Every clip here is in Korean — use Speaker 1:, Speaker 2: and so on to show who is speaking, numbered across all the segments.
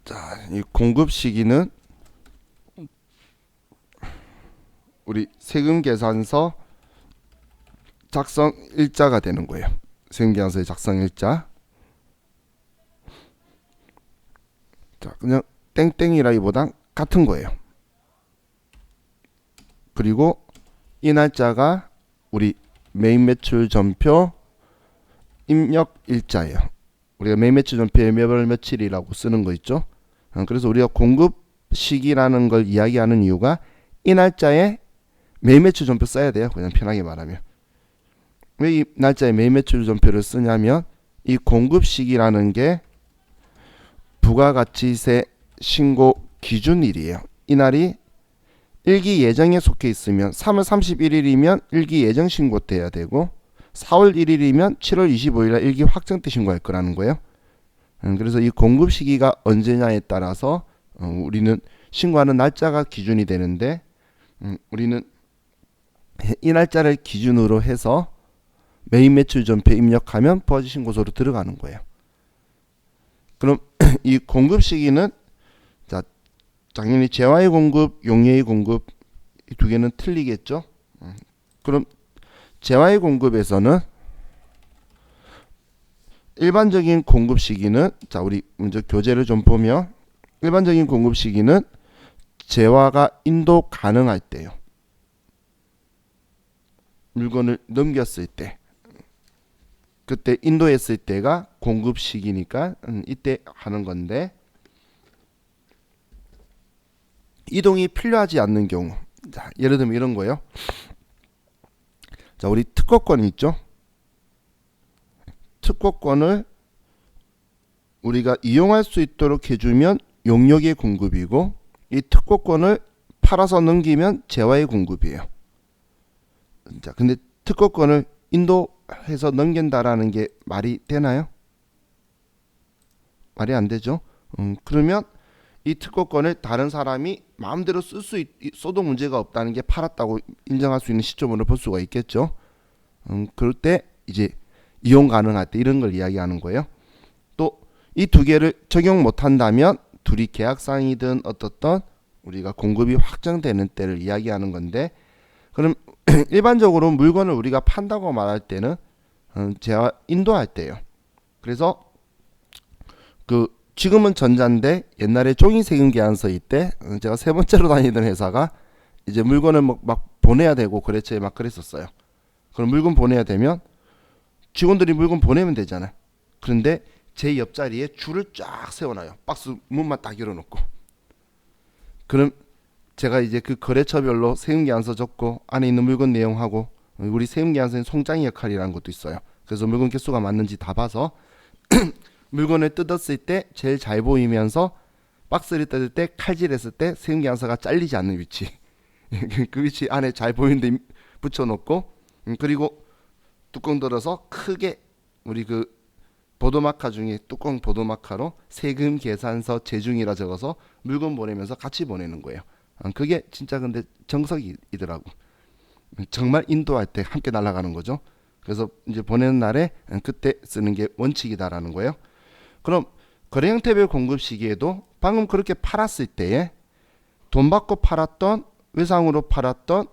Speaker 1: 자, 이 공급 시기는 우리 세금 계산서 작성 일자가 되는 거예요. 세금 계산서의 작성 일자. 자, 그냥 땡땡이라기보단 같은 거예요. 그리고 이 날짜가 우리 메인 매출 전표 입력 일자예요. 우리가 메인 매출 전표에 몇 월 며칠이라고 쓰는 거 있죠. 그래서 우리가 공급 시기라는 걸 이야기하는 이유가 이 날짜에 메인 매출 전표 써야 돼요. 그냥 편하게 말하면. 왜 이 날짜에 메인 매출 전표를 쓰냐면 이 공급 시기라는 게 부가가치세 신고 기준일이에요. 이날이 일기 예정에 속해 있으면 3월 31일이면 일기 예정 신고 때 해야 되고 4월 1일이면 7월 25일날 일기 확정 때 신고할 거라는 거예요. 그래서 이 공급 시기가 언제냐에 따라서 우리는 신고하는 날짜가 기준이 되는데 우리는 이 날짜를 기준으로 해서 메인 매출 전표에 입력하면 부가가치 신고서로 들어가는 거예요. 그럼 이 공급 시기는 자, 당연히 재화의 공급, 용료의 공급 이 두 개는 틀리겠죠. 그럼 재화의 공급에서는 일반적인 공급 시기는 자, 우리 먼저 교재를 좀 보면 일반적인 공급 시기는 재화가 인도 가능할 때요. 물건을 넘겼을 때 그때 인도했을 때가 공급 시기니까 이때 하는 건데 이동이 필요하지 않는 경우 자, 예를 들면 이런 거예요. 자, 우리 특허권이 있죠. 특허권을 우리가 이용할 수 있도록 해주면 용역의 공급이고 이 특허권을 팔아서 넘기면 재화의 공급이에요. 자, 근데 특허권을 인도해서 넘긴다라는 게 말이 되나요? 말이 안 되죠. 그러면 이 특허권을 다른 사람이 마음대로 써도 문제가 없다는 게 팔았다고 인정할 수 있는 시점으로 볼 수가 있겠죠. 그럴 때 이제 이용 가능할 때 이런 걸 이야기하는 거예요. 또 이 두 개를 적용 못 한다면 둘이 계약상이든 어떻든 우리가 공급이 확정되는 때를 이야기하는 건데 그럼 일반적으로 물건을 우리가 판다고 말할 때는 제가 인도할 때요. 그래서 그 지금은 전자인데 옛날에 종이 세금 계산서일 때 제가 세 번째로 다니던 회사가 이제 물건을 막 보내야 되고 거래처에 막 그랬었어요. 그럼 물건 보내야 되면 직원들이 물건 보내면 되잖아요. 그런데 제 옆자리에 줄을 쫙 세워놔요. 박스 문만 딱 열어놓고. 그럼 제가 이제 그 거래처별로 세금계산서 적고 안에 있는 물건 내용하고 우리 세금계산서는 송장의 역할이라는 것도 있어요. 그래서 물건 개수가 맞는지 다 봐서 물건을 뜯었을 때 제일 잘 보이면서 박스를 뜯을 때 칼질했을 때 세금계산서가 잘리지 않는 위치 그 위치 안에 잘 보이는데 붙여놓고 그리고 뚜껑 들어서 크게 우리 그 보도마카 중에 뚜껑 보도마카로 세금계산서 제중이라 적어서 물건 보내면서 같이 보내는 거예요. 그게 진짜 근데 정석이더라고. 정말 인도할 때 함께 날아가는 거죠. 그래서 이제 보내는 날에 그때 쓰는 게 원칙이다라는 거예요. 그럼 거래 형태별 공급 시기에도 방금 그렇게 팔았을 때에 돈 받고 팔았던 외상으로 팔았던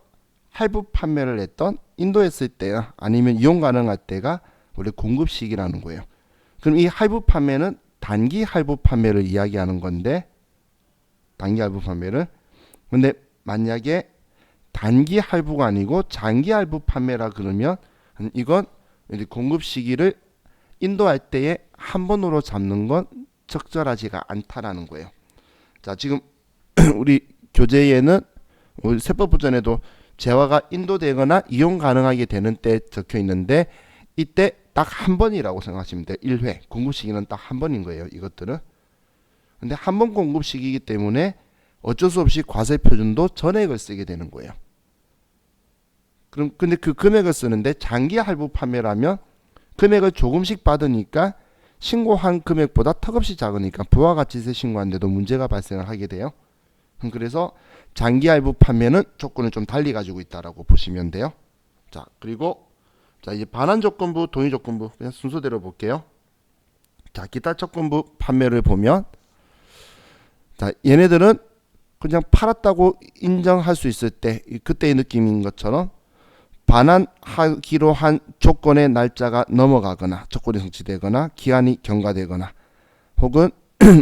Speaker 1: 할부 판매를 했던 인도했을 때 아니면 이용 가능할 때가 원래 공급 시기라는 거예요. 그럼 이 할부 판매는 단기 할부 판매를 이야기하는 건데 단기 할부 판매를 근데 만약에 단기 할부가 아니고 장기 할부 판매라 그러면 이건 공급 시기를 인도할 때에 한 번으로 잡는 건 적절하지가 않다라는 거예요. 자, 지금 우리 교재에는 우리 세법부전에도 재화가 인도되거나 이용 가능하게 되는 때 적혀 있는데 이때 딱 한 번이라고 생각하시면 돼요. 1회. 공급 시기는 딱 한 번인 거예요. 이것들은. 근데 한 번 공급 시기이기 때문에 어쩔 수 없이 과세 표준도 전액을 쓰게 되는 거예요. 그럼 근데 그 금액을 쓰는데 장기 할부 판매라면 금액을 조금씩 받으니까 신고한 금액보다 턱없이 작으니까 부가가치세 신고하는데도 문제가 발생을 하게 돼요. 그래서 장기 할부 판매는 조건을 좀 달리 가지고 있다라고 보시면 돼요. 자, 그리고 자, 이제 반환 조건부, 동의 조건부 그냥 순서대로 볼게요. 자, 기타 조건부 판매를 보면 자, 얘네들은 그냥 팔았다고 인정할 수 있을 때 그때의 느낌인 것처럼 반환하기로 한 조건의 날짜가 넘어가거나 조건이 성취되거나 기한이 경과되거나 혹은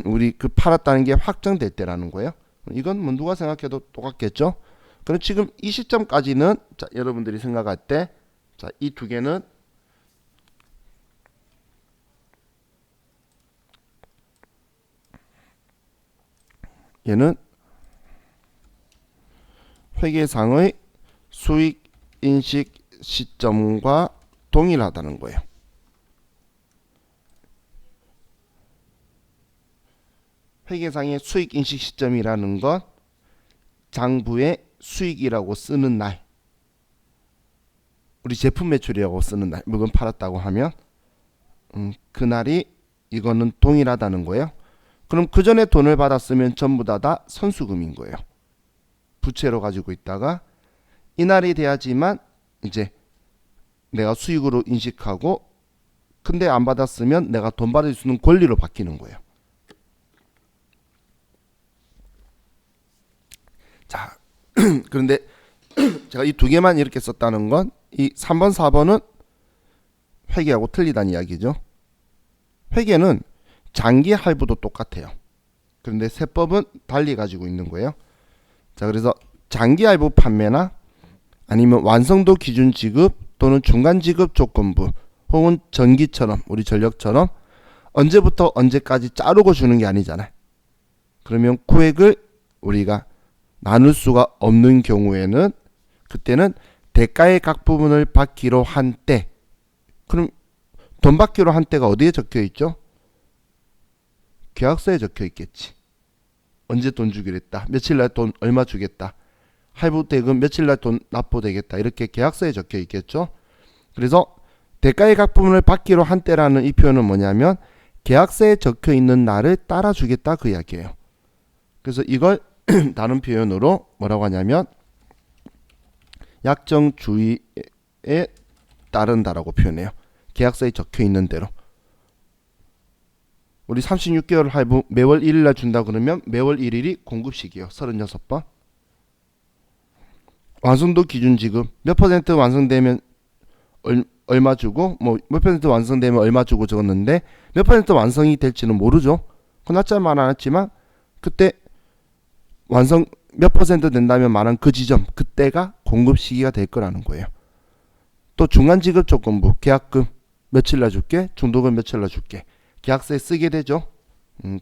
Speaker 1: 우리 그 팔았다는 게 확정될 때라는 거예요. 이건 뭐 누가 생각해도 똑같겠죠. 그럼 지금 이 시점까지는 자, 여러분들이 생각할 때 자, 이 두 개는 얘는 회계상의 수익 인식 시점과 동일하다는 거예요. 회계상의 수익 인식 시점이라는 건 장부에 수익이라고 쓰는 날, 우리 제품 매출이라고 쓰는 날, 물건 팔았다고 하면 그날이 이거는 동일하다는 거예요. 그럼 그 전에 돈을 받았으면 전부 다 선수금인 거예요. 부채로 가지고 있다가 이날이 돼야지만 이제 내가 수익으로 인식하고, 근데 안 받았으면 내가 돈 받을 수 있는 권리로 바뀌는 거예요. 자, 그런데 제가 이 두 개만 이렇게 썼다는 건 이 3번 4번은 회계하고 틀리다는 이야기죠. 회계는 장기 할부도 똑같아요. 그런데 세법은 달리 가지고 있는 거예요. 자, 그래서 장기 할부 판매나 아니면 완성도 기준 지급 또는 중간 지급 조건부 혹은 전기처럼, 우리 전력처럼 언제부터 언제까지 자르고 주는 게 아니잖아요. 그러면 구액을 우리가 나눌 수가 없는 경우에는 그때는 대가의 각 부분을 받기로 한 때, 그럼 돈 받기로 한 때가 어디에 적혀 있죠? 계약서에 적혀 있겠지. 언제 돈 주기로 했다, 며칠날 돈 얼마 주겠다, 할부 대금 며칠날 돈 납부되겠다, 이렇게 계약서에 적혀 있겠죠. 그래서 대가의 각 부분을 받기로 한 때라는 이 표현은 뭐냐면 계약서에 적혀 있는 날을 따라 주겠다, 그 이야기예요. 그래서 이걸 다른 표현으로 뭐라고 하냐면 약정주의에 따른다라고 표현해요. 계약서에 적혀 있는 대로. 우리 36개월 할부 매월 1일날 준다 그러면 매월 1일이 공급식이에요. 36번. 완성도 기준 지급 몇 퍼센트 완성되면 얼마 주고, 뭐 몇 퍼센트 완성되면 얼마 주고 적었는데 몇 퍼센트 완성이 될지는 모르죠. 그 날짜 말 안 했지만 그때 완성 몇 퍼센트 된다면 말한 그 지점, 그때가 공급 시기가 될 거라는 거예요. 또 중간 지급 조건부, 계약금 며칠날 줄게, 중도금 며칠날 줄게, 계약서에 쓰게 되죠.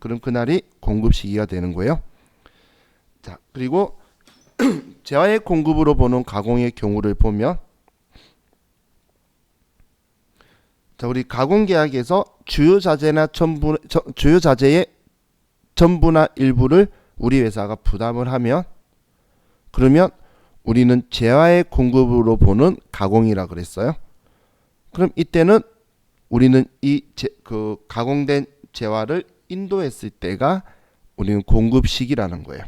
Speaker 1: 그럼 그날이 공급 시기가 되는 거예요. 자, 그리고 재화액 공급으로 보는 가공의 경우를 보면, 자, 우리 가공 계약에서 주요 자재의 전부나 일부를 우리 회사가 부담을 하면, 그러면 우리는 재화액 공급으로 보는 가공이라 그랬어요. 그럼 이때는 우리는 그 가공된 재화를 인도했을 때가 우리는 공급 시기라는 거예요.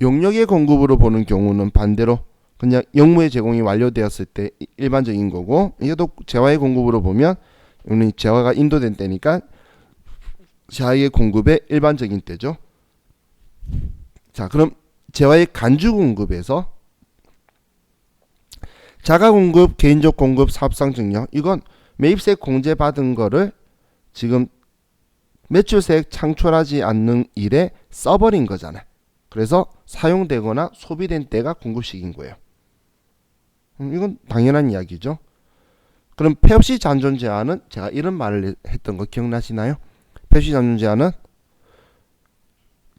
Speaker 1: 용역의 공급으로 보는 경우는 반대로 그냥 영무의 제공이 완료되었을 때 일반적인 거고, 이것도 재화의 공급으로 보면 우리 재화가 인도된 때니까 재화의 공급의 일반적인 때죠. 자, 그럼 재화의 간주 공급에서 자가 공급, 개인적 공급, 사업상 증여, 이건 매입세 공제 받은 거를 지금 매출세액 창출하지 않는 일에 써버린 거잖아요. 그래서 사용되거나 소비된 때가 공급식인 거예요. 이건 당연한 이야기죠. 그럼 폐업시 잔존 제한은 제가 이런 말을 했던 거 기억나시나요? 폐업시 잔존 제한은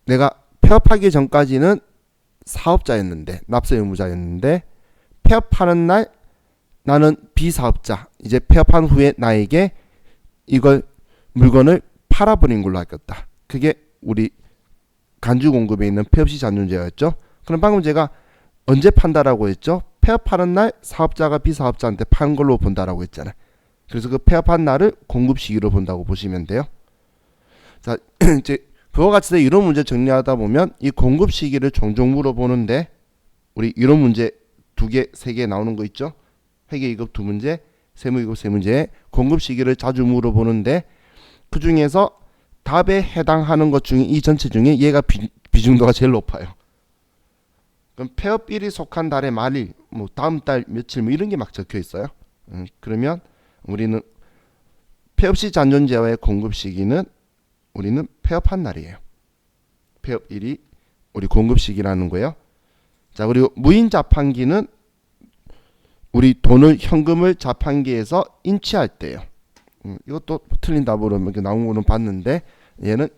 Speaker 1: 내가 폐업하기 전까지는 사업자였는데, 납세 의무자였는데, 폐업하는 날 나는 비사업자, 이제 폐업한 후에 나에게 이걸 물건을 팔아버린 걸로 알겠다. 그게 우리 간주 공급에 있는 폐업시 잔존제였죠. 그럼 방금 제가 언제 판다라고 했죠? 폐업하는 날 사업자가 비사업자한테 판 걸로 본다라고 했잖아요. 그래서 그 폐업한 날을 공급 시기로 본다고 보시면 돼요. 자, 이제 그와 같이 이론 문제 정리하다 보면 이 공급 시기를 종종 물어보는데, 우리 이론 문제 2개, 3개 나오는 거 있죠? 회계 2급 2문제, 세무 2급 3문제에 공급 시기를 자주 물어보는데, 그 중에서 답에 해당하는 것 중에 이 전체 중에 얘가 비중도가 제일 높아요. 그럼 폐업 일이 속한 달의 말일, 뭐 다음 달 며칠 뭐 이런 게 막 적혀 있어요. 그러면 우리는 폐업 시 잔존 재화의 공급 시기는 우리는 폐업한 날이에요. 폐업 일이 우리 공급 시기라는 거예요. 자, 그리고 무인 자판기는 우리 돈을 현금을 자판기에서 인치할 때예요. 이것도 틀린 답으로 이렇게 나온 거는 봤는데 얘는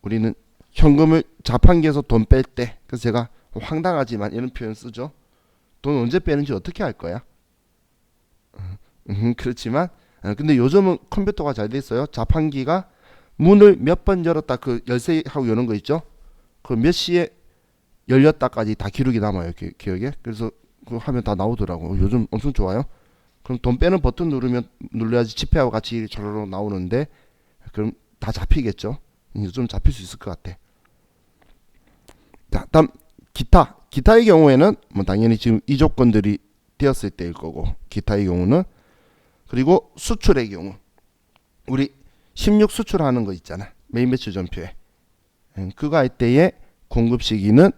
Speaker 1: 우리는 현금을 자판기에서 돈 뺄 때, 그래서 제가 황당하지만 이런 표현 쓰죠. 돈 언제 빼는지 어떻게 할 거야? 그렇지만 근데 요즘은 컴퓨터가 잘 돼 있어요. 자판기가 문을 몇 번 열었다 그 열쇠하고 여는 거 있죠. 그 몇 시에 열렸다까지 다 기록이 남아요. 기억에. 그래서 그거 하면 다 나오더라고. 요즘 엄청 좋아요. 그럼 돈 빼는 버튼 눌러야지 지폐하고 같이 저러로 나오는데 그럼 다 잡히겠죠. 요즘 잡힐 수 있을 것 같아. 자, 다음 기타의 경우에는 뭐 당연히 지금 이 조건들이 되었을 때일 거고, 기타의 경우는. 그리고 수출의 경우 우리 16 수출하는 거 있잖아, 메인 매출 전표에. 그거 할 때의 공급 시기는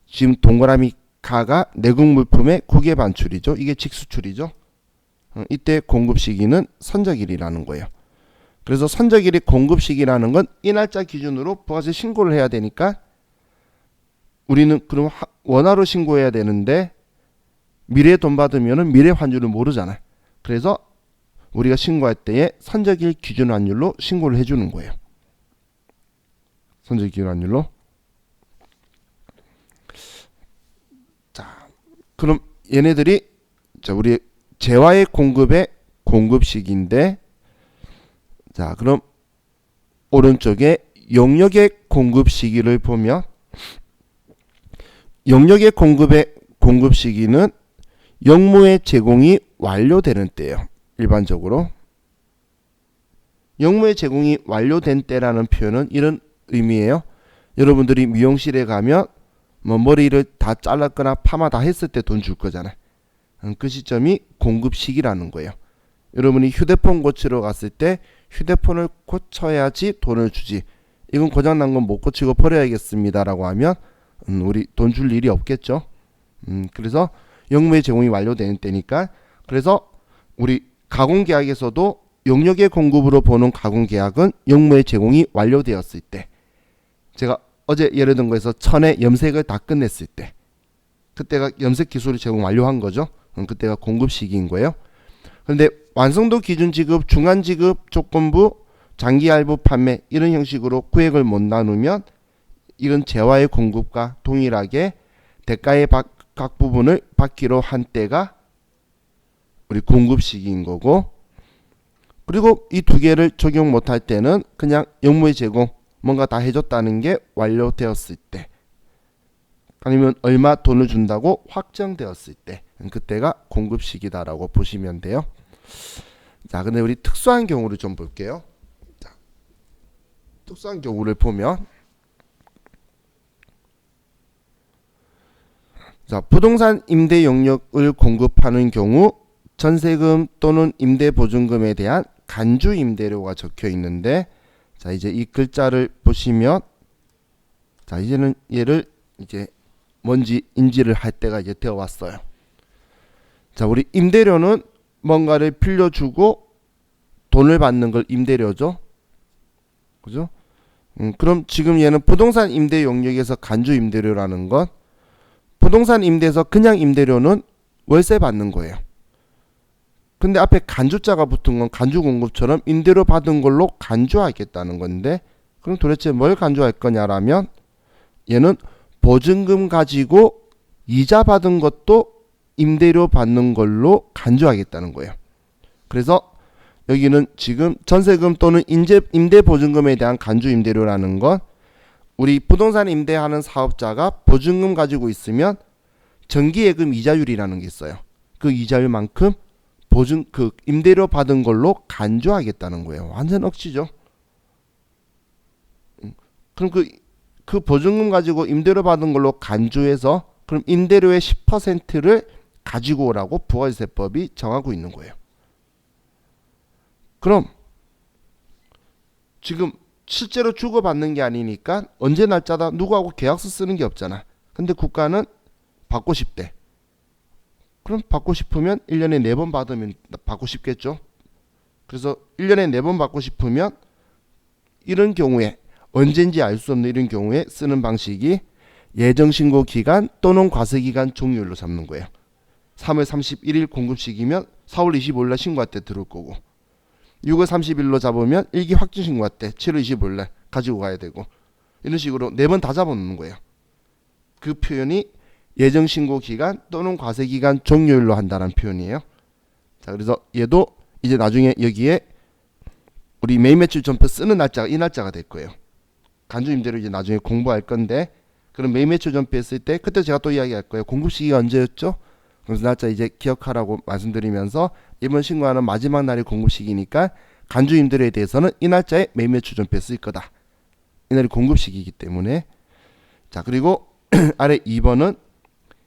Speaker 1: 지금 동그라미 가가 내국 물품의 국외 반출이죠. 이게 직수출이죠. 이때 공급 시기는 선적일이라는 거예요. 그래서 선적일이 공급 시기라는 건 이 날짜 기준으로 부가세 신고를 해야 되니까 우리는 그럼 원화로 신고해야 되는데 미래 돈 받으면은 미래 환율을 모르잖아. 그래서 우리가 신고할 때에 선적일 기준 환율로 신고를 해주는 거예요. 선적일 기준 환율로. 자, 그럼 얘네들이 자 우리 재화의 공급의 공급 시기인데, 자 그럼 오른쪽에 영역의 공급 시기를 보면 영역의 공급의 공급 시기는 영무의 제공이 완료되는 때예요. 일반적으로 영무의 제공이 완료된 때라는 표현은 이런 의미예요. 여러분들이 미용실에 가면 뭐 머리를 다 잘랐거나 파마 다 했을 때 돈 줄 거잖아요. 그 시점이 공급 시기라는 거예요. 여러분이 휴대폰 고치러 갔을 때 휴대폰을 고쳐야지 돈을 주지, 이건 고장난 건 못 고치고 버려야겠습니다 라고 하면 우리 돈 줄 일이 없겠죠. 그래서 영무의 제공이 완료되는 때니까. 그래서 우리 가공계약에서도 영역의 공급으로 보는 가공계약은 영무의 제공이 완료되었을 때, 제가 어제 예를 든 거에서 천에 염색을 다 끝냈을 때, 그때가 염색 기술을 제공 완료한 거죠. 그때가 공급 시기인 거예요. 그런데 완성도 기준 지급, 중간 지급, 조건부, 장기 할부 판매 이런 형식으로 구획을 못 나누면 이건 재화의 공급과 동일하게 대가의 각 부분을 받기로 한 때가 우리 공급 시기인 거고, 그리고 이 두 개를 적용 못할 때는 그냥 영무의 제공 뭔가 다 해줬다는 게 완료되었을 때, 아니면 얼마 돈을 준다고 확정되었을 때, 그때가 공급 시기다라고 보시면 돼요. 자, 근데 우리 특수한 경우를 좀 볼게요. 자, 특수한 경우를 보면, 자, 부동산 임대 영역을 공급하는 경우 전세금 또는 임대보증금에 대한 간주 임대료가 적혀 있는데, 자 이제 이 글자를 보시면, 자 이제는 얘를 이제 뭔지 인지를 할 때가 이제 되어 왔어요. 자, 우리 임대료는 뭔가를 빌려주고 돈을 받는 걸 임대료죠. 그죠? 그럼 지금 얘는 부동산 임대 영역에서 간주 임대료라는 건, 부동산 임대에서 그냥 임대료는 월세 받는 거예요. 근데 앞에 간주자가 붙은 건 간주 공급처럼 임대료 받은 걸로 간주하겠다는 건데, 그럼 도대체 뭘 간주할 거냐라면 얘는 보증금 가지고 이자 받은 것도 임대료 받는 걸로 간주하겠다는 거예요. 그래서 여기는 지금 전세금 또는 임대보증금에 대한 간주 임대료라는 건 우리 부동산 임대하는 사업자가 보증금 가지고 있으면 정기예금 이자율이라는 게 있어요. 그 이자율만큼 그 임대료 받은 걸로 간주하겠다는 거예요. 완전 억지죠. 그럼 그 보증금 가지고 임대료 받은 걸로 간주해서 그럼 임대료의 10%를 가지고 오라고 부가세법이 정하고 있는 거예요. 그럼 지금 실제로 주고받는 게 아니니까 언제 날짜다 누구하고 계약서 쓰는 게 없잖아. 근데 국가는 받고 싶대. 그럼 받고 싶으면 1년에 4번 받으면 받고 싶겠죠. 그래서 1년에 4번 받고 싶으면 이런 경우에 언젠지 알 수 없는 이런 경우에 쓰는 방식이 예정신고 기간 또는 과세기간 종료일로 잡는 거예요. 3월 31일 공급시기면 4월 25일날 신고할 때 들어올 거고 6월 30일로 잡으면 일기 확정 신고할 때 7월 25일날 가지고 가야 되고 이런 식으로 4번 다 잡아놓는 거예요. 그 표현이 예정신고 기간 또는 과세기간 종료일로 한다는 표현이에요. 자, 그래서 얘도 이제 나중에 여기에 우리 매입매출 전표 쓰는 날짜가 이 날짜가 될 거예요. 간주임대로 이제 나중에 공부할 건데 그럼 매입매출 전표 했을 때 그때 제가 또 이야기할 거예요. 공급시기가 언제였죠? 그래서 날짜 이제 기억하라고 말씀드리면서 이번 신고하는 마지막 날이 공급시기니까 간주임대로에 대해서는 이 날짜에 매입매출 전표에 쓸 거다. 이 날이 공급시기이기 때문에. 자, 그리고 아래 2번은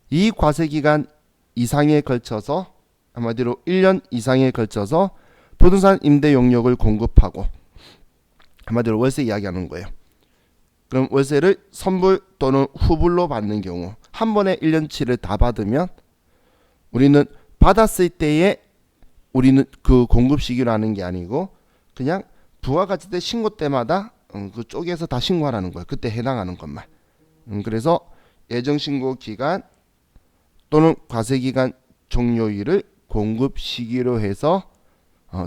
Speaker 1: 이 과세기간 이상에 걸쳐서 한마디로 1년 이상에 걸쳐서 부동산 임대 용역을 공급하고 한마디로 월세 이야기하는 거예요. 그럼 월세를 선불 또는 후불로 받는 경우 한 번에 1년치를 다 받으면 우리는 받았을 때에 우리는 그 공급 시기로 하는 게 아니고 그냥 부가가치세 신고 때마다 그쪽에서 다 신고하라는 거예요. 그때 해당하는 것만. 그래서 예정신고 기간 또는 과세기간 종료일을 공급 시기로 해서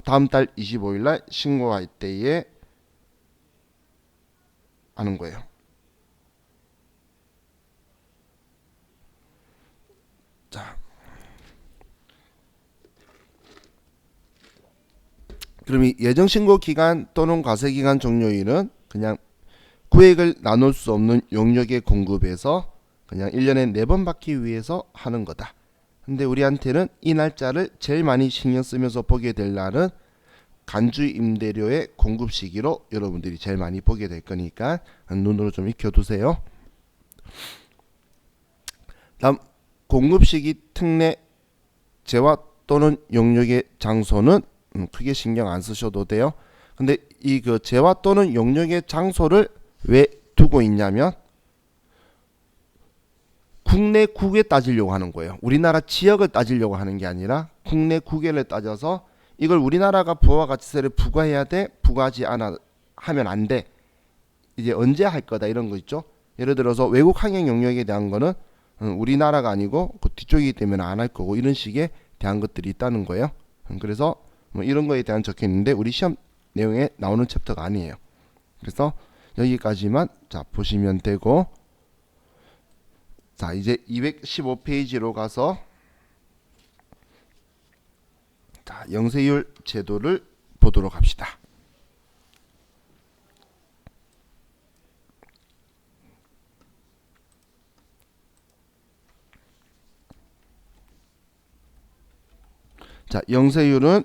Speaker 1: 다음 달 25일날 신고할 때에 하는 거예요. 자, 그럼 이 예정신고 기간 또는 과세기간 종료일은 그냥 구획을 나눌 수 없는 용역의 공급에서 그냥 1년에 4번 받기 위해서 하는 거다. 근데 우리한테는 이 날짜를 제일 많이 신경 쓰면서 보게 될 날은 간주임대료의 공급 시기로 여러분들이 제일 많이 보게 될 거니까 눈으로 좀 익혀두세요. 다음 공급 시기 특례 재화 또는 용역의 장소는 크게 신경 안 쓰셔도 돼요. 근데 이 그 재화 또는 용역의 장소를 왜 두고 있냐면 국내 국외 따지려고 하는 거예요. 우리나라 지역을 따지려고 하는 게 아니라 국내 국외를 따져서 이걸 우리나라가 부가가치세를 부과해야 돼, 부과하지 않아 하면 안 돼. 이제 언제 할 거다 이런 거 있죠. 예를 들어서 외국 항행 용역에 대한 거는 우리나라가 아니고 그 뒤쪽이기 때문에 안 할 거고 이런 식의 대한 것들이 있다는 거예요. 그래서 뭐 이런 거에 대한 적혀 있는데 우리 시험 내용에 나오는 챕터가 아니에요. 그래서 여기까지만 자 보시면 되고 자 이제 215페이지로 가서 자 영세율 제도를 보도록 합시다. 자 영세율은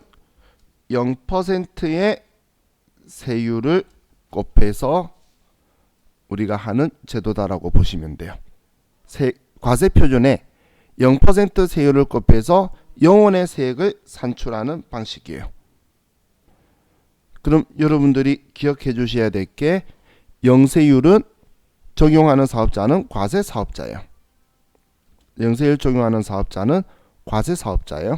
Speaker 1: 0%의 세율을 곱해서 우리가 하는 제도다라고 보시면 돼요. 과세 표준에 0% 세율을 곱해서 영원의 세액을 산출하는 방식이에요. 그럼 여러분들이 기억해 주셔야 될 게 영세율은 적용하는 사업자는 과세 사업자예요. 영세율 적용하는 사업자는 과세 사업자예요.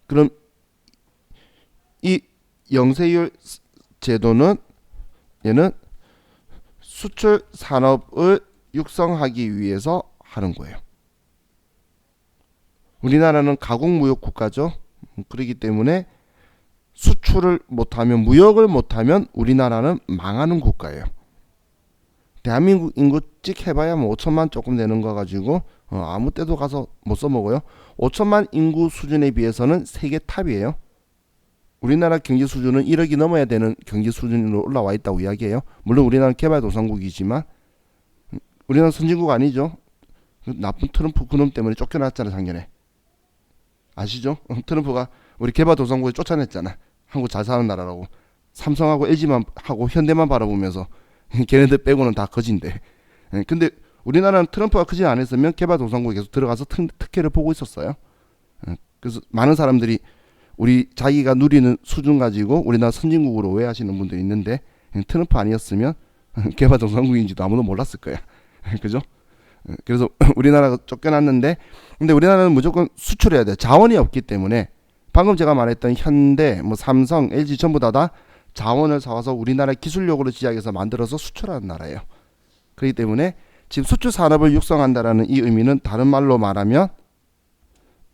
Speaker 1: 그럼 이 영세율 제도는 얘는 수출 산업을 육성하기 위해서 하는 거예요. 우리나라는 가공무역 국가죠. 그렇기 때문에 수출을 못하면 무역을 못하면 우리나라는 망하는 국가예요. 대한민국 인구 찍 해봐야 뭐 5천만 조금 되는 거 가지고 아무 때도 가서 못 써먹어요. 5천만 인구 수준에 비해서는 세계 탑이에요. 우리나라 경제 수준은 1억이 넘어야 되는 경제 수준으로 올라와 있다고 이야기해요. 물론 우리나라는 개발도상국이지만 우리나라는 선진국 아니죠. 나쁜 트럼프 그놈 때문에 쫓겨났잖아 작년에. 아시죠? 트럼프가 우리 개발도상국에 쫓아냈잖아. 한국 잘 사는 나라라고. 삼성하고 LG만 하고 현대만 바라보면서 걔네들 빼고는 다 거진데. 근데 우리나라는 트럼프가 크지 않았으면 개발도상국에 계속 들어가서 특혜를 보고 있었어요. 그래서 많은 사람들이 우리 자기가 누리는 수준 가지고 우리나라 선진국으로 오해하시는 분들이 있는데 트럼프 아니었으면 개발도상국인지도 아무도 몰랐을 거야. 그죠? 그래서 우리나라가 쫓겨났는데, 근데 우리나라는 무조건 수출해야 돼. 자원이 없기 때문에 방금 제가 말했던 현대, 뭐 삼성, LG 전부 다 자원을 사와서 우리나라 기술력으로 제작해서 만들어서 수출하는 나라예요. 그렇기 때문에 지금 수출 산업을 육성한다라는 이 의미는 다른 말로 말하면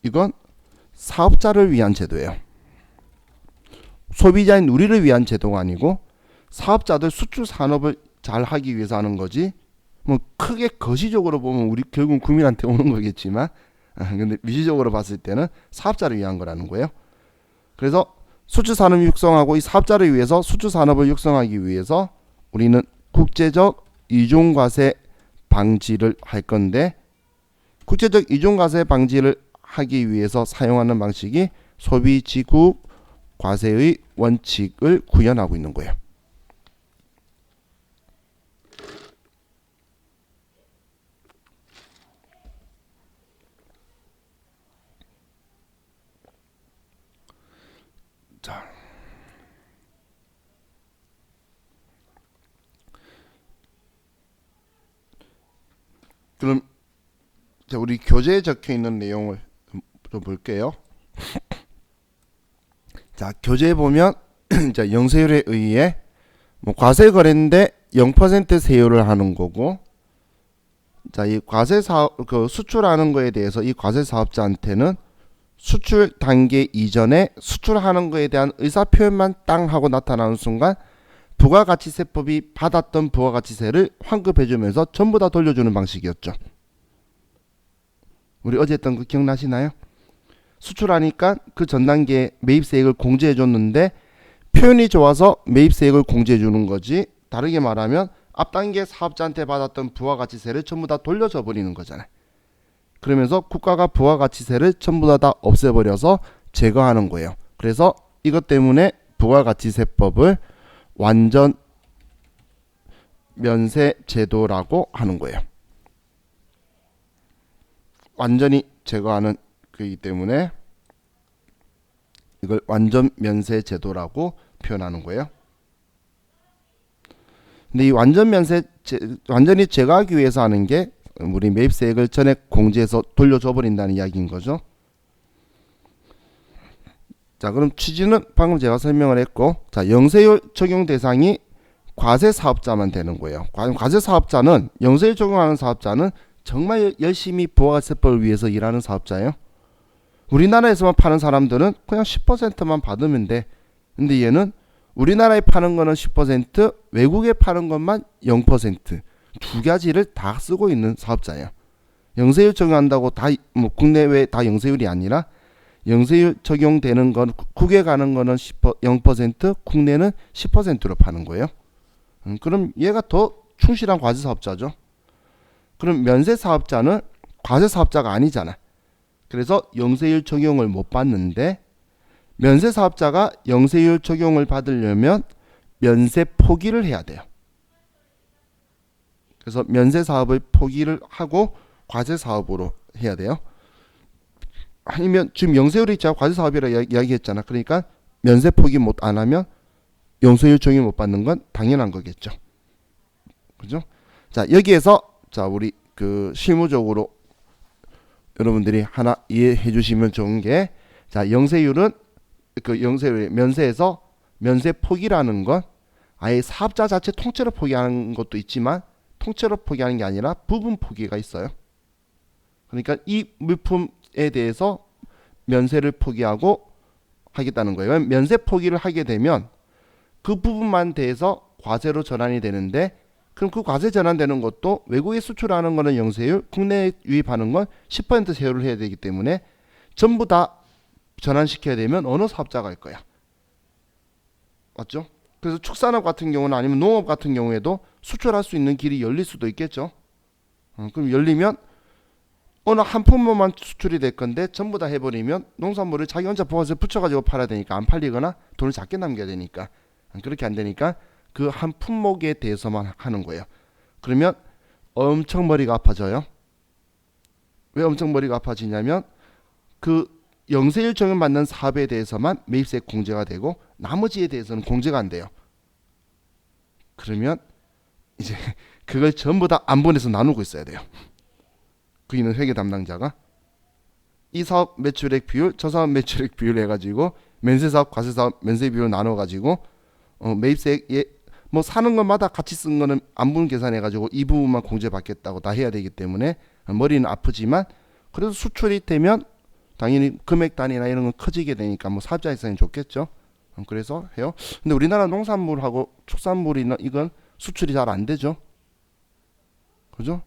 Speaker 1: 이건 사업자를 위한 제도예요. 소비자인 우리를 위한 제도가 아니고 사업자들 수출 산업을 잘 하기 위해서 하는 거지. 뭐 크게 거시적으로 보면 우리 결국 국민한테 오는 거겠지만, 근데 미시적으로 봤을 때는 사업자를 위한 거라는 거예요. 그래서 수출 산업 육성하고 이 사업자를 위해서 수출 산업을 육성하기 위해서 우리는 국제적 이중 과세 방지를 할 건데, 국제적 이중 과세 방지를 하기 위해서 사용하는 방식이 소비지국 과세의 원칙을 구현하고 있는 거예요. 자, 그럼 우리 교재에 적혀 있는 내용을 좀 볼게요. 자, 교재에 보면 자, 영세율에 의해 뭐 과세 거래인데 0% 세율을 하는 거고, 자, 이 과세 사업 그 수출하는 거에 대해서 이 과세 사업자한테는 수출 단계 이전에 수출하는 거에 대한 의사 표현만 땅 하고 나타나는 순간 부가가치세법이 받았던 부가가치세를 환급해주면서 전부 다 돌려주는 방식이었죠. 우리 어제 했던 거 기억나시나요? 수출하니까 그 전 단계에 매입세액을 공제해줬는데 표현이 좋아서 매입세액을 공제해주는 거지, 다르게 말하면 앞단계 사업자한테 받았던 부가가치세를 전부 다 돌려줘 버리는 거잖아요. 그러면서 국가가 부가가치세를 전부 다 없애버려서 제거하는 거예요. 그래서 이것 때문에 부가가치세법을 완전 면세 제도라고 하는 거예요. 완전히 제거하는 거기 때문에 이걸 완전 면세 제도라고 표현하는 거예요. 근데 이 완전 면세 완전히 제거하기 위해서 하는 게 우리 매입세액을 전액 공제해서 돌려줘 버린다는 이야기인 거죠. 자, 그럼 취지는 방금 제가 설명을 했고, 자, 영세율 적용 대상이 과세 사업자만 되는 거예요. 과세 사업자는, 영세율 적용하는 사업자는 정말 열심히 부가세법을 위해서 일하는 사업자예요. 우리나라에서만 파는 사람들은 그냥 10%만 받으면 돼. 근데 얘는 우리나라에 파는 거는 10%, 외국에 파는 것만 0%, 두 가지를 다 쓰고 있는 사업자예요. 영세율 적용한다고 다 뭐 국내외 다 영세율이 아니라 영세율 적용되는 건 국외 가는 거는 0%, 국내는 10%로 파는 거예요. 그럼 얘가 더 충실한 과세 사업자죠. 그럼 면세 사업자는 과세 사업자가 아니잖아. 그래서 영세율 적용을 못 받는데, 면세 사업자가 영세율 적용을 받으려면 면세 포기를 해야 돼요. 그래서 면세 사업을 포기를 하고 과세 사업으로 해야 돼요. 아니면 지금 영세율이 있자 과세 사업이라 이야기했잖아. 그러니까 면세 포기 안 하면 영세율 적용 못 받는 건 당연한 거겠죠. 그죠? 자, 여기에서 자, 우리 그 실무적으로 여러분들이 하나 이해해 주시면 좋은 게, 자, 영세율은 그 영세율 면세에서 면세 포기라는 건 아예 사업자 자체 통째로 포기하는 것도 있지만 통째로 포기하는 게 아니라 부분 포기가 있어요. 그러니까 이 물품에 대해서 면세를 포기하고 하겠다는 거예요. 면세 포기를 하게 되면 그 부분만 대해서 과세로 전환이 되는데, 그럼 그 과세 전환되는 것도 외국에 수출하는 거는 영세율, 국내에 유입하는 건 10% 세율을 해야 되기 때문에 전부 다 전환시켜야 되면 어느 사업자가 할 거야? 맞죠? 그래서 축산업 같은 경우는, 아니면 농업 같은 경우에도 수출할 수 있는 길이 열릴 수도 있겠죠. 그럼 열리면 어느 한 품목만 수출이 될 건데 전부 다 해버리면 농산물을 자기 혼자 부가세 붙여가지고 팔아야 되니까 안 팔리거나 돈을 작게 남겨야 되니까, 그렇게 안 되니까 그 한 품목에 대해서만 하는 거예요. 그러면 엄청 머리가 아파져요. 왜 엄청 머리가 아파지냐면 그 영세율 적용받는 사업에 대해서만 매입세 공제가 되고 나머지에 대해서는 공제가 안 돼요. 그러면 이제 그걸 전부 다 안분해서 나누고 있어야 돼요. 그 있는 회계 담당자가 이 사업 매출액 비율, 저 사업 매출액 비율 해가지고 면세사업, 과세사업 면세 비율 나눠가지고 매입세에 뭐 사는 것마다 같이 쓴 거는 안분 계산해가지고 이 부분만 공제받겠다고 다 해야 되기 때문에 머리는 아프지만 그래도 수출이 되면 당연히 금액 단위나 이런 건 커지게 되니까 뭐 사업자 입장에 좋겠죠. 그래서 해요. 근데 우리나라 농산물하고 축산물이나 이건 수출이 잘 안 되죠. 그죠?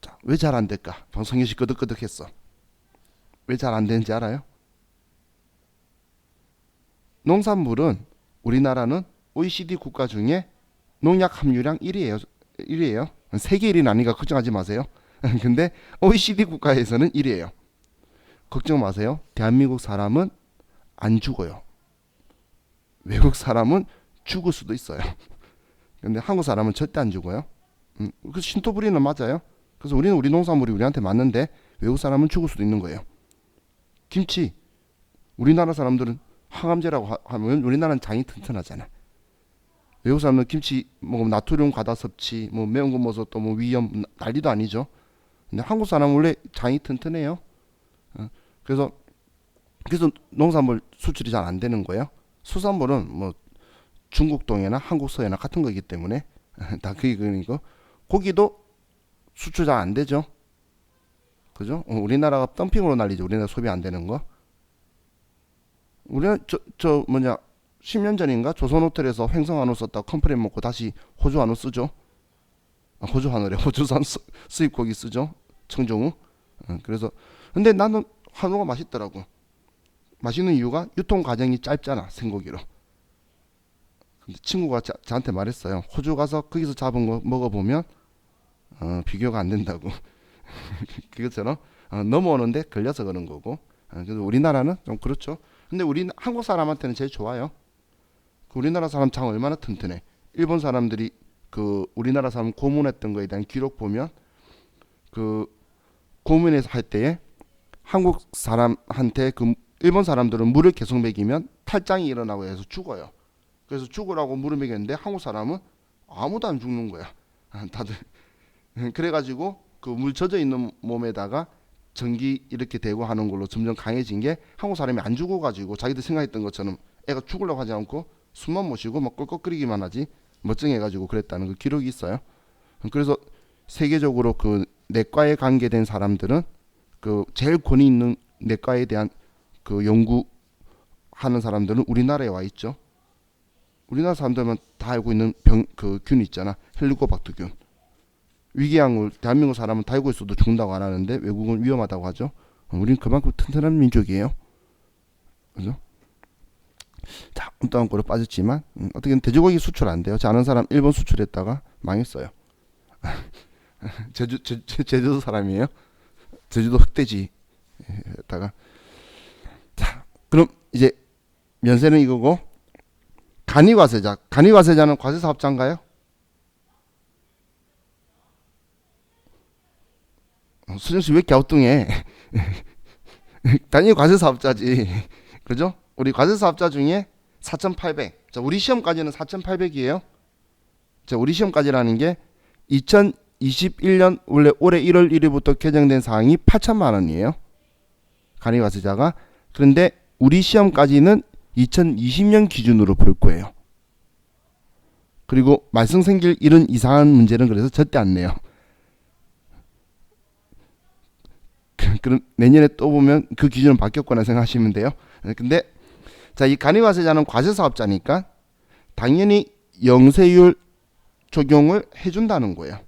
Speaker 1: 자, 왜 잘 안 될까? 방송이 씨 끄덕끄덕했어. 왜 잘 안 되는지 알아요? 농산물은 우리나라는 OECD 국가 중에 농약 함유량 1위예요. 1위예요. 세계 1위는 아니니까 걱정하지 마세요. 근데 OECD 국가에서는 1위예요. 걱정 마세요. 대한민국 사람은 안 죽어요. 외국 사람은 죽을 수도 있어요. 근데 한국 사람은 절대 안 죽어요. 그 신토부리는 맞아요. 그래서 우리 농산물이 우리한테 맞는데 외국 사람은 죽을 수도 있는 거예요. 김치. 우리나라 사람들은 항암제라고 하면 우리나라는 장이 튼튼하잖아. 외국 사람은 김치 먹으면 나트륨 과다 섭취, 뭐 매운 거 먹어서 또 뭐 위염 난리도 아니죠. 근데 한국 사람은 원래 장이 튼튼해요. 그래서 농산물 수출이 잘 안 되는 거예요. 수산물은 뭐 중국 동해나 한국 서해나 같은 거기 때문에 다 그거. 고기도 수출 잘 안 되죠. 그죠? 우리나라가 덤핑으로 날리죠. 우리나라 소비 안 되는 거. 우리가 저 뭐냐 10년 전인가 조선 호텔에서 횡성 한우 썼다 컴플레인 먹고 다시 호주 한우 쓰죠. 호주 한우래. 호주산 수입 고기 쓰죠. 청정우. 그래서 근데 나는 한우가 맛있더라고. 맛있는 이유가 유통 과정이 짧잖아. 생고기로. 근데 친구가 저한테 말했어요. 호주 가서 거기서 잡은 거 먹어보면 비교가 안 된다고. 그것처럼 넘어오는데 걸려서 그런 거고. 그래서 우리나라는 좀 그렇죠. 근데 우리 한국 사람한테는 제일 좋아요. 우리나라 사람 장 얼마나 튼튼해. 일본 사람들이 그 우리나라 사람 고문했던 거에 대한 기록 보면 그 고문에서 할 때에 한국 사람한테 그 일본 사람들은 물을 계속 먹이면 탈장이 일어나고 해서 죽어요. 그래서 죽으라고 물을 먹였는데 한국 사람은 아무도 안 죽는 거야. 다들 그래가지고 그 물 젖어 있는 몸에다가 전기 이렇게 대고 하는 걸로 점점 강해진 게 한국 사람이 안 죽어가지고 자기들 생각했던 것처럼 애가 죽으려고 하지 않고 숨만 못 쉬고 막 꿀꺽거리기만 하지 멀쩡해가지고 그랬다는 그 기록이 있어요. 그래서 세계적으로 그 내과에 관계된 사람들은 그 제일 권위 있는 내과에 대한 그 연구하는 사람들은 우리나라에 와 있죠. 우리나라 사람들만 다 알고 있는 그 균 있잖아. 헬리코박터균. 위궤양을 대한민국 사람은 다 알고 있어도 죽는다고 안 하는데 외국은 위험하다고 하죠. 우리는 그만큼 튼튼한 민족이에요. 그죠? 자, 다음 거로 빠졌지만 어떻게든 돼지고기 수출 안 돼요. 저 아는 사람 일본 수출했다가 망했어요. 제주도 사람이에요. 제주도 흑돼지 했다가 자, 그럼 이제 면세는 이거고 간이과세자. 간이과세자는 과세사업자인가요? 수정씨 왜 이렇게 갸우뚱해? 당연히 과세사업자지. 그죠? 우리 과세사업자 중에 4,800. 자, 우리 시험까지는 4,800이에요. 자, 우리 시험까지라는 게 2021년 원래 올해 1월 1일부터 개정된 사항이 8천만 원이에요. 간이과세자가. 그런데 우리 시험까지는 2020년 기준으로 볼 거예요. 그리고 말썽 생길 이런 이상한 문제는 그래서 절대 안 내요. 그럼 내년에 또 보면 그 기준은 바뀌었거나 생각하시면 돼요. 근데 자, 이 간이과세자는 과세사업자니까 당연히 영세율 적용을 해준다는 거예요.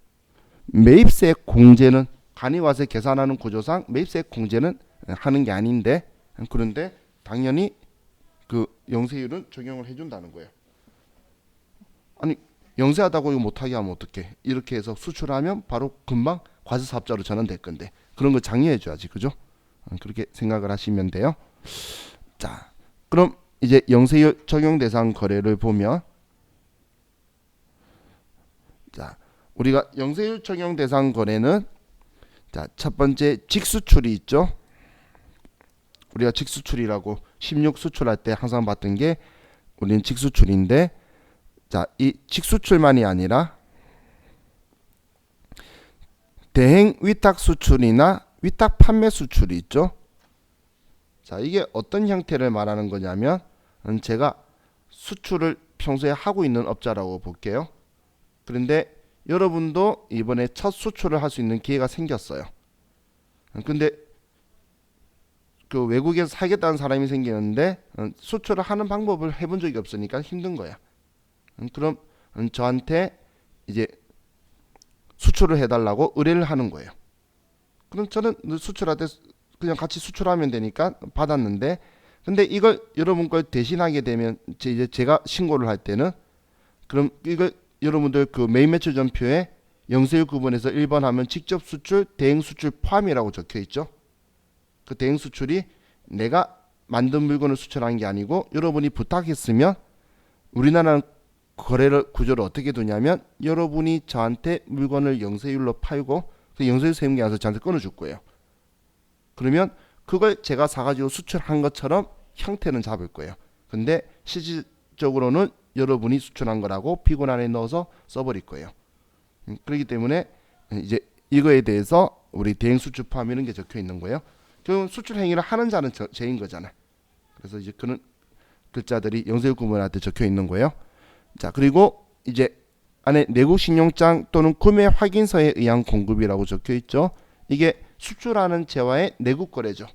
Speaker 1: 매입세 공제는 간이과세 계산하는 구조상 매입세 공제는 하는 게 아닌데 그런데 당연히 그 영세율은 적용을 해준다는 거예요. 아니 영세하다고 이거 못하게 하면 어떡해. 이렇게 해서 수출하면 바로 금방 과세사업자로 전환될 건데 그런 거 장려해줘야지. 그죠? 그렇게 생각을 하시면 돼요. 자, 그럼 이제 영세율 적용 대상 거래를 보면 자, 우리가 영세율 적용 대상 거래는 자, 첫 번째 직수출이 있죠. 우리가 직수출이라고 16 수출할 때 항상 봤던 게 우리는 직수출인데, 자, 이 직수출만이 아니라 대행 위탁 수출이나 위탁 판매 수출이 있죠. 자, 이게 어떤 형태를 말하는 거냐면, 제가 수출을 평소에 하고 있는 업자라고 볼게요. 그런데 여러분도 이번에 첫 수출을 할 수 있는 기회가 생겼어요. 근데 그 외국에서 살겠다는 사람이 생기는데 수출을 하는 방법을 해본 적이 없으니까 힘든 거야. 그럼 저한테 이제 수출을 해달라고 의뢰를 하는 거예요. 그럼 저는 수출할 때 그냥 같이 수출하면 되니까 받았는데, 근데 이걸 여러분 걸 대신하게 되면 이제 제가 신고를 할 때는, 그럼 이걸 여러분들 그 메인 매출 전표에 영세율 구분에서 1번 하면 직접 수출, 대행 수출 포함이라고 적혀 있죠. 그 대행 수출이 내가 만든 물건을 수출한 게 아니고 여러분이 부탁했으면, 우리나라는 거래를 구조를 어떻게 두냐면 여러분이 저한테 물건을 영세율로 팔고 그 영세율 세금이 와서 저한테 끊어줄 거예요. 그러면 그걸 제가 사가지고 수출한 것처럼 형태는 잡을 거예요. 근데 실질적으로는 여러분이 수출한 거라고 비권 안에 넣어서 써버릴 거예요. 그렇기 때문에 이제 이거에 대해서 우리 대행 수출 포함 이런 게 적혀 있는 거예요. 그럼 수출 행위를 하는 자는 제인 거잖아요. 그래서 이제 그런 글자들이 영세율 구분한테 적혀 있는 거예요. 자, 그리고 이제 안에 내국 신용장 또는 구매 확인서에 의한 공급이라고 적혀 있죠. 이게 수출하는 재화의 내국 거래죠.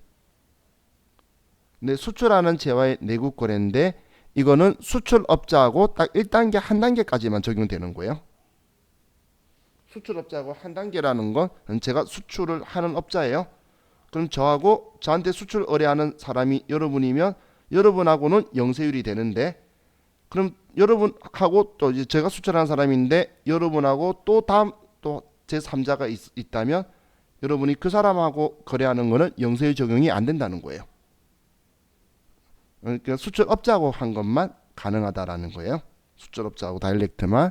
Speaker 1: 근데 수출하는 재화의 내국 거래인데 이거는 수출업자하고 딱 1단계 한 단계까지만 적용되는 거예요. 수출업자하고 한 단계라는 건 제가 수출을 하는 업자예요. 그럼 저하고 저한테 수출 의뢰하는 사람이 여러분이면 여러분하고는 영세율이 되는데, 그럼 여러분하고 또 이제 제가 수출하는 사람인데 여러분하고 또 다음 또 제3자가 있다면 여러분이 그 사람하고 거래하는 거는 영세율 적용이 안 된다는 거예요. 그러니까 수출업자하고 한 것만 가능하다라는 거예요. 수출업자하고 다이렉트만.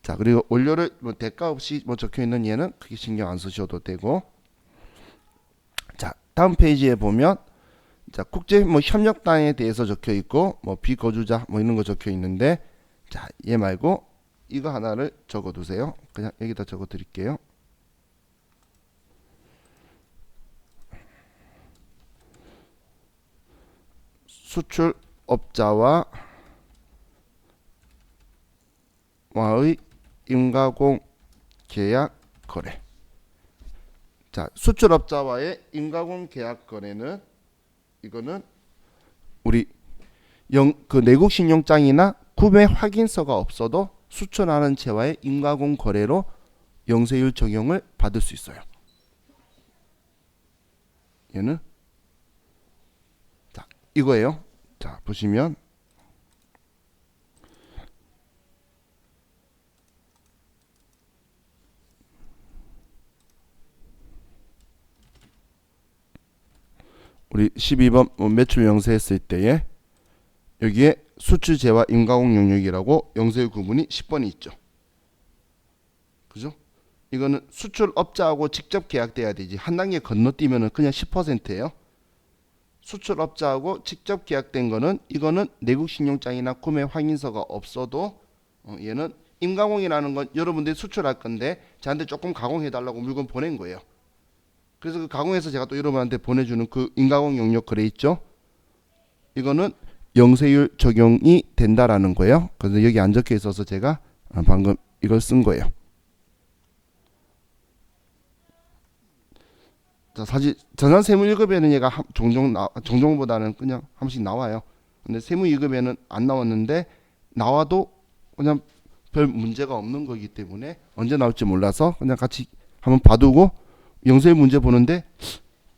Speaker 1: 자, 그리고 원료를 뭐 대가 없이 뭐 적혀 있는 얘는 크게 신경 안 쓰셔도 되고. 자, 다음 페이지에 보면 자, 국제 뭐 협력단에 대해서 적혀 있고 뭐 비거주자 뭐 이런 거 적혀 있는데, 자, 얘 말고 이거 하나를 적어 두세요. 그냥 여기다 적어 드릴게요. 수출업자와 와의 임가공 계약 거래. 자, 수출업자와의 임가공 계약 거래는 이거는 우리 그 내국 신용장이나 구매 확인서가 없어도 수출하는 재화의 임가공 거래로 영세율 적용을 받을 수 있어요. 얘는 자, 이거예요. 자, 보시면 우리 12번 매출 영세했을 때에 여기에 수출재와 임가공 영역이라고 영세율 구분이 10번이 있죠. 그죠? 이거는 수출업자하고 직접 계약돼야 되지. 한 단계 건너뛰면은 그냥 10%예요. 수출업자하고 직접 계약된 거는 이거는 내국 신용장이나 구매 확인서가 없어도 얘는 임가공이라는 건 여러분들이 수출할 건데 저한테 조금 가공해 달라고 물건 보낸 거예요. 그래서 그 가공해서 제가 또 여러분한테 보내주는 그 임가공 영역 거래 있죠. 이거는 영세율 적용이 된다라는 거예요. 그래서 여기 안 적혀 있어서 제가 방금 이걸 쓴 거예요. 자, 사실 전산 세무 1급에는 얘가 종종보다는 그냥 한 번씩 나와요. 근데 세무 2급에는 안 나왔는데 나와도 그냥 별 문제가 없는 거기 때문에 언제 나올지 몰라서 그냥 같이 한번 봐두고, 영세율 문제 보는데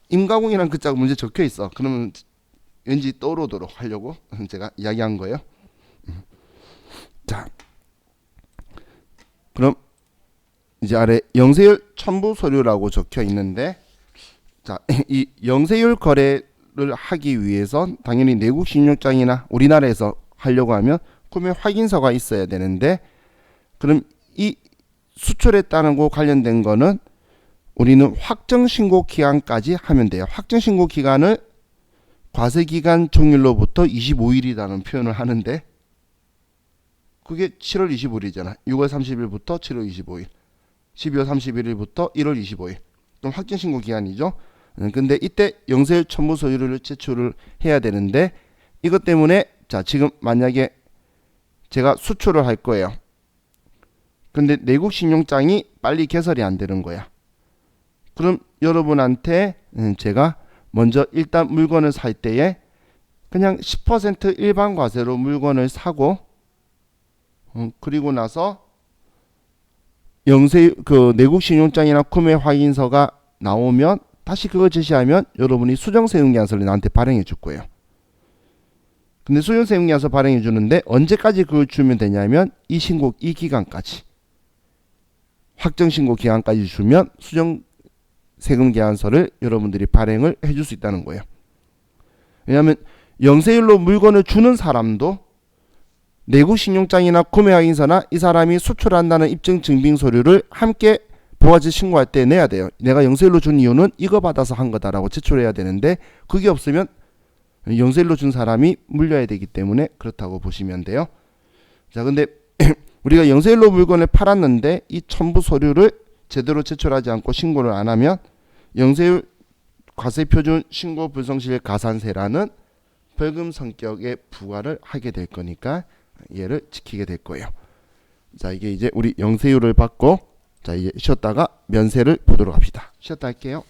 Speaker 1: 임가공이라는 글자가 문제 적혀 있어. 그러면 왠지 떠오르도록 하려고 제가 이야기한 거예요. 자, 그럼 이제 아래 영세율 첨부 서류라고 적혀 있는데, 자, 이 영세율 거래를 하기 위해선 당연히 내국 신용장이나 우리나라에서 하려고 하면 구매 확인서가 있어야 되는데, 그럼 이 수출했다는 거 관련된 거는 우리는 확정 신고 기간까지 하면 돼요. 확정 신고 기간을 과세기간 종일로부터 25일이라는 표현을 하는데 그게 7월 25일이잖아. 6월 30일부터 7월 25일, 12월 31일부터 1월 25일. 그럼 확정신고 기간이죠. 근데 이때 영세율 첨부 서류를 제출을 해야 되는데 이것 때문에 자 지금 만약에 제가 수출을 할 거예요. 근데 내국 신용장이 빨리 개설이 안 되는 거야. 그럼 여러분한테 제가 먼저 일단 물건을 살 때에 그냥 10% 일반 과세로 물건을 사고 그리고 나서 영세 그 내국 신용장이나 구매 확인서가 나오면 다시 그걸 제시하면 여러분이 수정 세금계산서를 나한테 발행해 줄 거예요. 근데 수정 세금계산서 발행해 주는데 언제까지 그걸 주면 되냐면 이 기간까지 확정 신고 기간까지 주면 수정 세금 계산서를 여러분들이 발행을 해줄 수 있다는 거예요. 왜냐하면 영세율로 물건을 주는 사람도 내국 신용장이나 구매 확인서나 이 사람이 수출한다는 입증 증빙 서류를 함께 부가세 신고할 때 내야 돼요. 내가 영세율로 준 이유는 이거 받아서 한 거다라고 제출해야 되는데 그게 없으면 영세율로 준 사람이 물려야 되기 때문에 그렇다고 보시면 돼요. 자, 근데 우리가 영세율로 물건을 팔았는데 이 첨부 서류를 제대로 제출하지 않고 신고를 안 하면 영세율 과세표준 신고 불성실 가산세라는 벌금 성격의 부과를 하게 될 거니까 얘를 지키게 될 거예요. 자, 이게 이제 우리 영세율을 받고 자 이제 쉬었다가 면세를 보도록 합시다. 쉬었다 할게요.